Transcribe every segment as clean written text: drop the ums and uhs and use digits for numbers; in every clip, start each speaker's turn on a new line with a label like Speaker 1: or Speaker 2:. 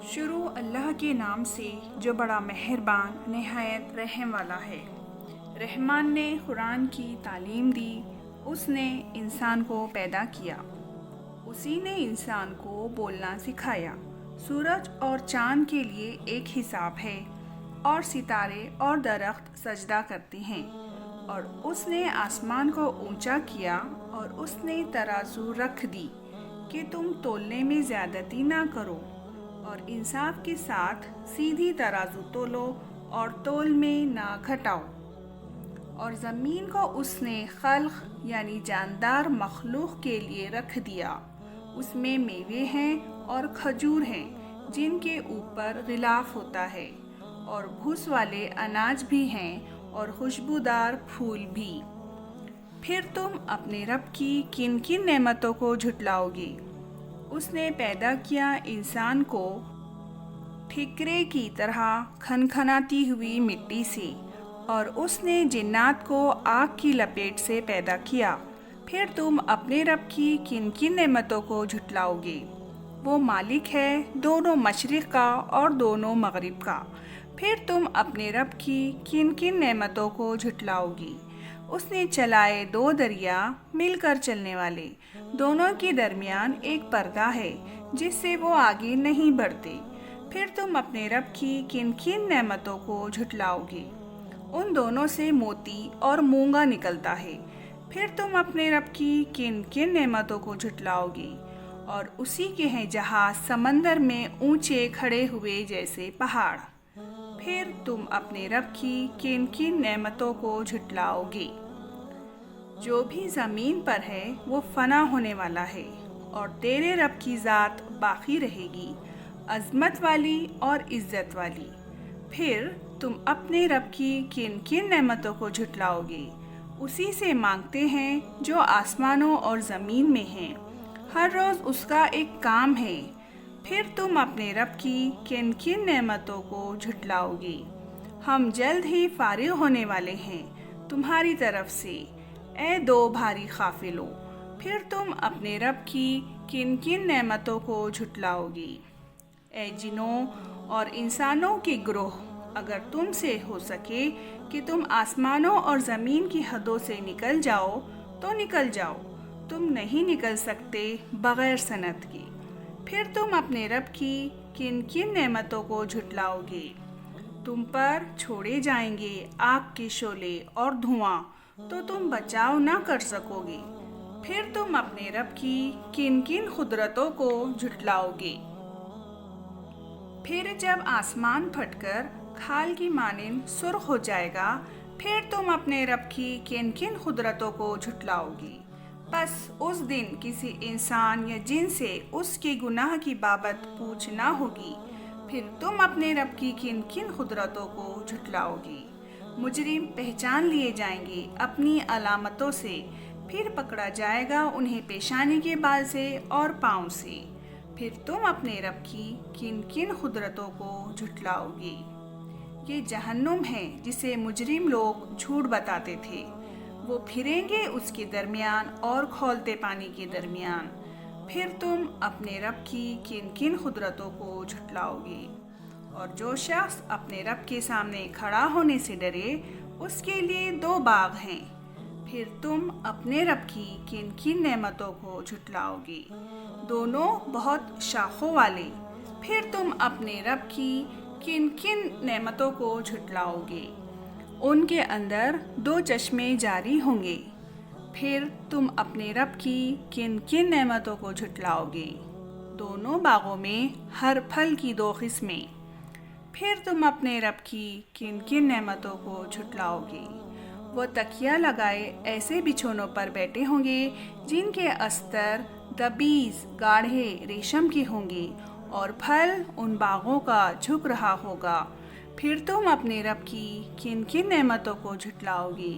Speaker 1: شروع اللہ کے نام سے جو بڑا مہربان نہایت رحم والا ہے۔ رحمان نے قرآن کی تعلیم دی، اس نے انسان کو پیدا کیا، اسی نے انسان کو بولنا سکھایا۔ سورج اور چاند کے لیے ایک حساب ہے، اور ستارے اور درخت سجدہ کرتے ہیں۔ اور اس نے آسمان کو اونچا کیا، اور اس نے ترازو رکھ دی کہ تم تولنے میں زیادتی نہ کرو، اور انصاف کے ساتھ سیدھی ترازو تولو اور تول میں نہ گھٹاؤ۔ اور زمین کو اس نے خلق یعنی جاندار مخلوق کے لیے رکھ دیا، اس میں میوے ہیں اور کھجور ہیں جن کے اوپر غلاف ہوتا ہے، اور بھوس والے اناج بھی ہیں اور خوشبودار پھول بھی۔ پھر تم اپنے رب کی کن کن نعمتوں کو جھٹلاؤ گے؟ اس نے پیدا کیا انسان کو ٹھیکرے کی طرح کھنکھناتی ہوئی مٹی سے، اور اس نے جنات کو آگ کی لپیٹ سے پیدا کیا۔ پھر تم اپنے رب کی کن کن نعمتوں کو جھٹلاؤ گے؟ وہ مالک ہے دونوں مشرق کا اور دونوں مغرب کا۔ پھر تم اپنے رب کی کن کن نعمتوں کو جھٹلاؤ گی؟ اس نے چلائے دو دریا مل کر چلنے والے، دونوں کے درمیان ایک پردہ ہے جس سے وہ آگے نہیں بڑھتے۔ پھر تم اپنے رب کی کن کن نعمتوں کو جھٹلاؤ گے؟ ان دونوں سے موتی اور مونگا نکلتا ہے۔ پھر تم اپنے رب کی کن کن نعمتوں کو جھٹلاؤ گے؟ اور اسی کے ہیں جہاز سمندر میں اونچے کھڑے ہوئے جیسے پہاڑ۔ پھر تم اپنے رب کی کن کن نعمتوں کو جھٹلاؤ گے؟ جو بھی زمین پر ہے وہ فنا ہونے والا ہے، اور تیرے رب کی ذات باقی رہے گی، عظمت والی اور عزت والی۔ پھر تم اپنے رب کی کن کن نعمتوں کو جھٹلاؤ گے؟ اسی سے مانگتے ہیں جو آسمانوں اور زمین میں ہیں، ہر روز اس کا ایک کام ہے۔ پھر تم اپنے رب کی کن کن نعمتوں کو جھٹلاؤ گے؟ ہم جلد ہی فارغ ہونے والے ہیں تمہاری طرف سے، اے دو بھاری قافلوں۔ پھر تم اپنے رب کی کن کن نعمتوں کو جھٹلاؤ گے؟ اے جنوں اور انسانوں کے گروہ، اگر تم سے ہو سکے کہ تم آسمانوں اور زمین کی حدوں سے نکل جاؤ تو نکل جاؤ، تم نہیں نکل سکتے بغیر سند کے۔ پھر تم اپنے رب کی کن کن نعمتوں کو جھٹلاؤ گے؟ تم پر چھوڑے جائیں گے آگ کے شعلے اور دھواں، تو تم بچاؤ نہ کر سکو گے۔ پھر تم اپنے رب کی کن کن قدرتوں کو جھٹلاؤ گے؟ پھر جب آسمان پھٹ کر کھال کی مانند سرخ ہو جائے گا، پھر تم اپنے رب کی کن کن قدرتوں کو جھٹلاؤ گے؟ بس اس دن کسی انسان یا جن سے اس کے گناہ کی بابت پوچھ نہ ہوگی۔ پھر تم اپنے رب کی کن کن قدرتوں کو جھٹلاؤ گے؟ مجرم پہچان لیے جائیں گے اپنی علامتوں سے، پھر پکڑا جائے گا انہیں پیشانی کے بال سے اور پاؤں سے۔ پھر تم اپنے رب کی کن کن قدرتوں کو جھٹلاؤ گے؟ یہ جہنم ہے جسے مجرم لوگ جھوٹ بتاتے تھے، وہ پھریں گے اس کے درمیان اور کھولتے پانی کے درمیان۔ پھر تم اپنے رب کی کن کن قدرتوں کو جھٹلاؤ گے؟ اور جو شخص اپنے رب کے سامنے کھڑا ہونے سے ڈرے، اس کے لیے دو باغ ہیں۔ پھر تم اپنے رب کی کن کن نعمتوں کو جھٹلاؤ گے؟ دونوں بہت شاخوں والے۔ پھر تم اپنے رب کی کن کن نعمتوں کو جھٹلاؤ گے؟ ان کے اندر دو چشمے جاری ہوں گے۔ پھر تم اپنے رب کی کن کن نعمتوں کو جھٹلاؤ گے؟ دونوں باغوں میں ہر پھل کی دو قسمیں۔ پھر تم اپنے رب کی کن کن نعمتوں کو جھٹلاؤ گے؟ وہ تکیہ لگائے ایسے بچھونوں پر بیٹھے ہوں گے جن کے استر دبیز گاڑھے ریشم کے ہوں گے، اور پھل ان باغوں کا جھک رہا ہوگا۔ پھر تم اپنے رب کی کن کن نعمتوں کو جھٹلاؤ گے؟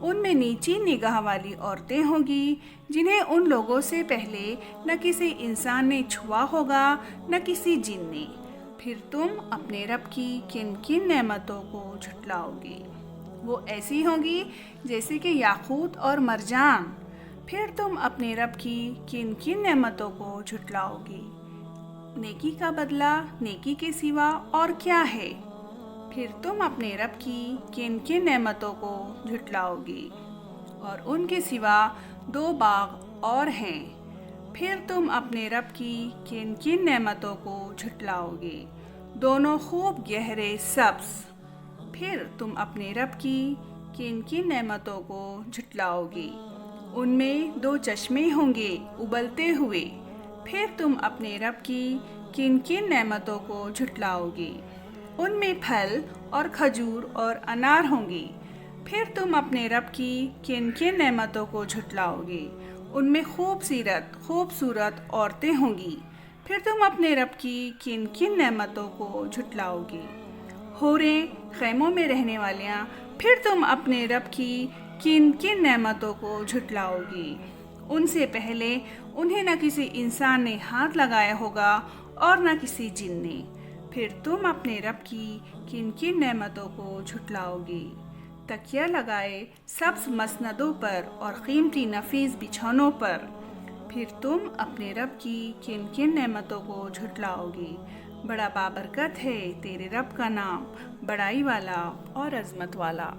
Speaker 1: ان میں نیچی نگاہ والی عورتیں ہوں گی جنہیں ان لوگوں سے پہلے نہ کسی انسان نے چھوا ہوگا نہ کسی جن نے۔ پھر تم اپنے رب کی کن کن نعمتوں کو جھٹلاؤ گے؟ وہ ایسی ہوں گی جیسے کہ یاقوت اور مرجان۔ پھر تم اپنے رب کی کن کن نعمتوں کو جھٹلاؤ گے؟ نیکی کا بدلہ نیکی کے سوا اور کیا ہے؟ پھر تم اپنے رب کی کن کن نعمتوں کو جھٹلاؤ گے؟ اور ان کے سوا 2 باغ اور ہیں۔ پھر تم اپنے رب کی کن کن نعمتوں کو جھٹلاؤ گے؟ دونوں خوب گہرے سبز۔ پھر تم اپنے رب کی کن کن نعمتوں کو جھٹلاؤ گے؟ ان میں 2 چشمے ہوں گے ابلتے ہوئے۔ پھر تم اپنے رب کی کن کن نعمتوں کو جھٹلاؤ گے؟ ان میں پھل اور کھجور اور انار ہوں گے۔ پھر تم اپنے رب کی کن کن نعمتوں کو جھٹلاؤ گے؟ ان میں خوبصورت عورتیں ہوں گی۔ پھر تم اپنے رب کی کن کن نعمتوں کو جھٹلاؤ گے؟ حوریں خیموں میں رہنے والیاں۔ پھر تم اپنے رب کی کن کن نعمتوں کو جھٹلاؤ گے؟ ان سے پہلے انہیں نہ کسی انسان نے ہاتھ لگایا ہوگا اور نہ کسی جن نے۔ پھر تم اپنے رب کی کن کن نعمتوں کو جھٹلاؤ گے؟ تکیہ لگائے سبز مسندوں پر اور قیمتی نفیس بچھونوں پر۔ پھر تم اپنے رب کی کن کن نعمتوں کو جھٹلاؤ گے؟ بڑا بابرکت ہے تیرے رب کا نام، بڑائی والا اور عظمت والا۔